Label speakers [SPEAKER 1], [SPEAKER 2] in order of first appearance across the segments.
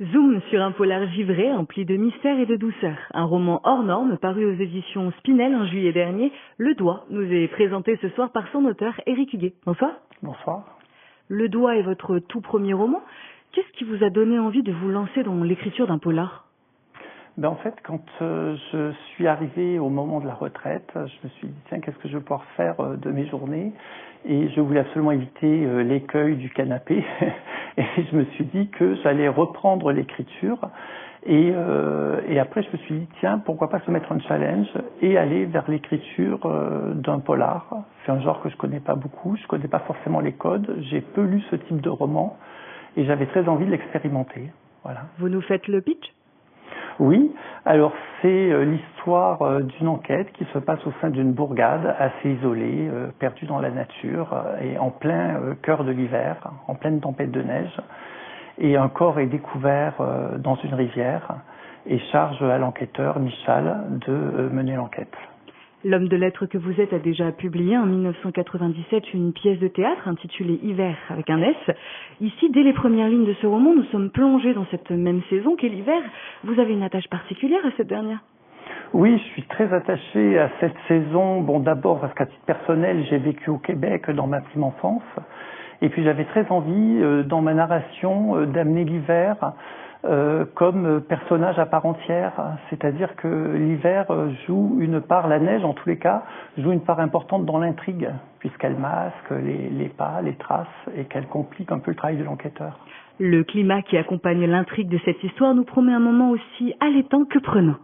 [SPEAKER 1] Zoom sur un polar givré empli de mystère et de douceur. Un roman hors norme paru aux éditions Spinel en juillet dernier. Le Doigt nous est présenté ce soir par son auteur Éric Huguet. Bonsoir.
[SPEAKER 2] Bonsoir.
[SPEAKER 1] Le Doigt est votre tout premier roman. Qu'est-ce qui vous a donné envie de vous lancer dans l'écriture d'un polar ?
[SPEAKER 2] En fait, quand je suis arrivé au moment de la retraite, je me suis dit, tiens, qu'est-ce que je vais pouvoir faire de mes journées ? Et je voulais absolument éviter l'écueil du canapé. Et je me suis dit que j'allais reprendre l'écriture. Et après, je me suis dit, tiens, pourquoi pas se mettre un challenge et aller vers l'écriture d'un polar. C'est un genre que je connais pas beaucoup, je connais pas forcément les codes. J'ai peu lu ce type de roman et j'avais très envie de l'expérimenter. Voilà.
[SPEAKER 1] Vous nous faites le pitch ?
[SPEAKER 2] Oui, alors c'est l'histoire d'une enquête qui se passe au sein d'une bourgade assez isolée, perdue dans la nature et en plein cœur de l'hiver, en pleine tempête de neige. Et un corps est découvert dans une rivière et charge à l'enquêteur, Michal, de mener l'enquête.
[SPEAKER 1] L'homme de lettres que vous êtes a déjà publié en 1997 une pièce de théâtre intitulée Hiver avec un S. Ici, dès les premières lignes de ce roman, nous sommes plongés dans cette même saison qu'est l'hiver. Vous avez une attache particulière à cette dernière ?
[SPEAKER 2] Oui, je suis très attaché à cette saison. Bon, d'abord parce qu'à titre personnel, j'ai vécu au Québec dans ma prime enfance. Et puis j'avais très envie, dans ma narration, d'amener l'hiver comme personnage à part entière, c'est-à-dire que l'hiver joue une part, la neige en tous les cas, joue une part importante dans l'intrigue, puisqu'elle masque les pas, les traces, et qu'elle complique un peu le travail de l'enquêteur.
[SPEAKER 1] Le climat qui accompagne l'intrigue de cette histoire nous promet un moment aussi allaitant que prenant.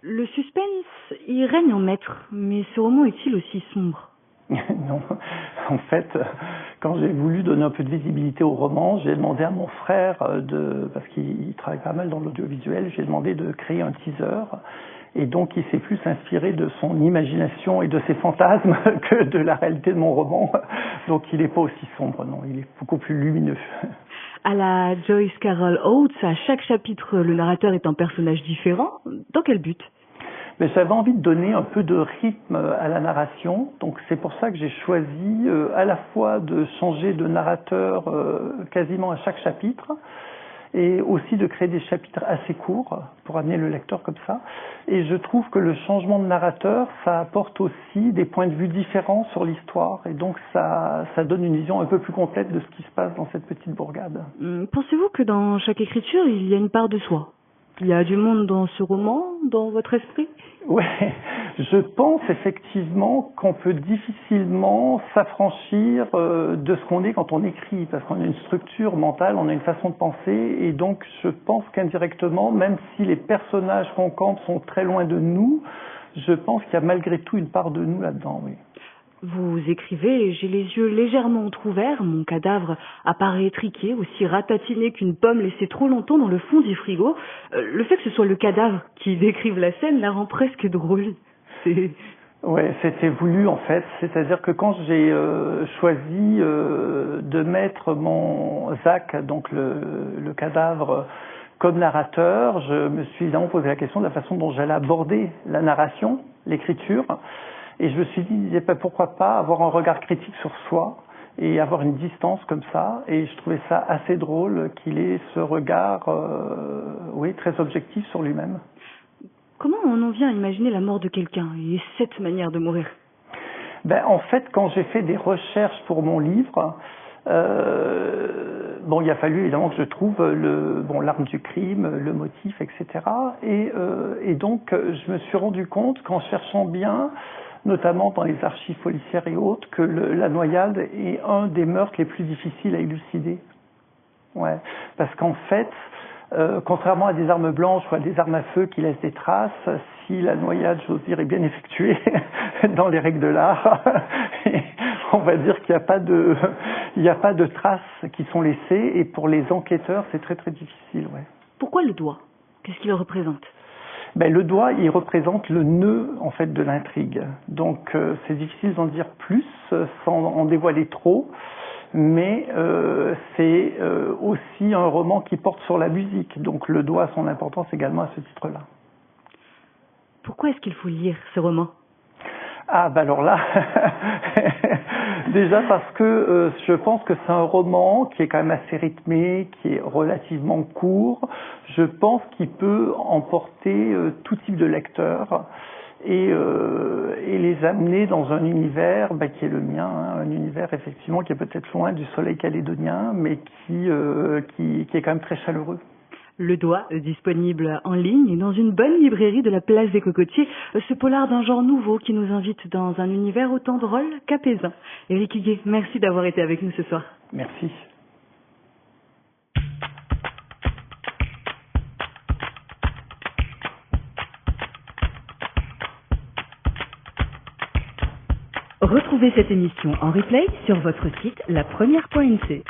[SPEAKER 1] Le suspense y règne en maître, mais ce roman est-il aussi sombre ?
[SPEAKER 2] Non, en fait, quand j'ai voulu donner un peu de visibilité au roman, j'ai demandé à mon frère, parce qu'il travaille pas mal dans l'audiovisuel, j'ai demandé de créer un teaser. Et donc il s'est plus inspiré de son imagination et de ses fantasmes que de la réalité de mon roman. Donc il n'est pas aussi sombre, non, il est beaucoup plus lumineux.
[SPEAKER 1] À la Joyce Carol Oates, à chaque chapitre, le narrateur est un personnage différent. Dans quel but ?
[SPEAKER 2] Mais j'avais envie de donner un peu de rythme à la narration, donc c'est pour ça que j'ai choisi à la fois de changer de narrateur quasiment à chaque chapitre, et aussi de créer des chapitres assez courts pour amener le lecteur comme ça. Et je trouve que le changement de narrateur, ça apporte aussi des points de vue différents sur l'histoire, et donc ça donne une vision un peu plus complète de ce qui se passe dans cette petite bourgade.
[SPEAKER 1] Pensez-vous que dans chaque écriture, il y a une part de soi ? Il y a du monde dans ce roman, dans votre esprit ?
[SPEAKER 2] Ouais, je pense effectivement qu'on peut difficilement s'affranchir de ce qu'on est quand on écrit, parce qu'on a une structure mentale, on a une façon de penser, et donc je pense qu'indirectement, même si les personnages qu'on campe sont très loin de nous, je pense qu'il y a malgré tout une part de nous là-dedans, oui.
[SPEAKER 1] Vous écrivez, j'ai les yeux légèrement entrouverts, mon cadavre apparaît étriqué, aussi ratatiné qu'une pomme laissée trop longtemps dans le fond du frigo. Le fait que ce soit le cadavre qui décrive la scène la rend presque drôle.
[SPEAKER 2] Ouais, c'était voulu en fait, c'est-à-dire que quand j'ai choisi de mettre mon Zach, donc le cadavre, comme narrateur, je me suis évidemment posé la question de la façon dont j'allais aborder la narration, l'écriture. Et je me suis dit, pourquoi pas avoir un regard critique sur soi et avoir une distance comme ça. Et je trouvais ça assez drôle qu'il ait ce regard, très objectif sur lui-même.
[SPEAKER 1] Comment on en vient à imaginer la mort de quelqu'un et cette manière de mourir ?
[SPEAKER 2] En fait, quand j'ai fait des recherches pour mon livre, il a fallu évidemment que je trouve l'arme du crime, le motif, etc. Et donc, je me suis rendu compte qu'en cherchant bien, notamment dans les archives policières et autres, que la noyade est un des meurtres les plus difficiles à élucider. Ouais, parce qu'en fait, contrairement à des armes blanches ou à des armes à feu qui laissent des traces, si la noyade, j'ose dire, est bien effectuée dans les règles de l'art, on va dire qu'il n'y a pas de traces qui sont laissées, et pour les enquêteurs, c'est très très difficile. Ouais.
[SPEAKER 1] Pourquoi le doigt? Qu'est-ce qu'il représente?
[SPEAKER 2] Le doigt, il représente le nœud en fait de l'intrigue. Donc c'est difficile d'en dire plus sans en dévoiler trop, mais c'est aussi un roman qui porte sur la musique. Donc le doigt a son importance également à ce titre-là.
[SPEAKER 1] Pourquoi est-ce qu'il faut lire ce roman?
[SPEAKER 2] Alors là, déjà parce que je pense que c'est un roman qui est quand même assez rythmé, qui est relativement court. Je pense qu'il peut emporter tout type de lecteurs et les amener dans un univers qui est le mien, un univers effectivement qui est peut-être loin du soleil calédonien, mais qui est quand même très chaleureux.
[SPEAKER 1] Le doigt, disponible en ligne et dans une bonne librairie de la place des Cocotiers, ce polar d'un genre nouveau qui nous invite dans un univers autant drôle qu'apaisant. Éric Huguet, merci d'avoir été avec nous ce soir.
[SPEAKER 2] Merci.
[SPEAKER 1] Retrouvez cette émission en replay sur votre site lapremière.nc.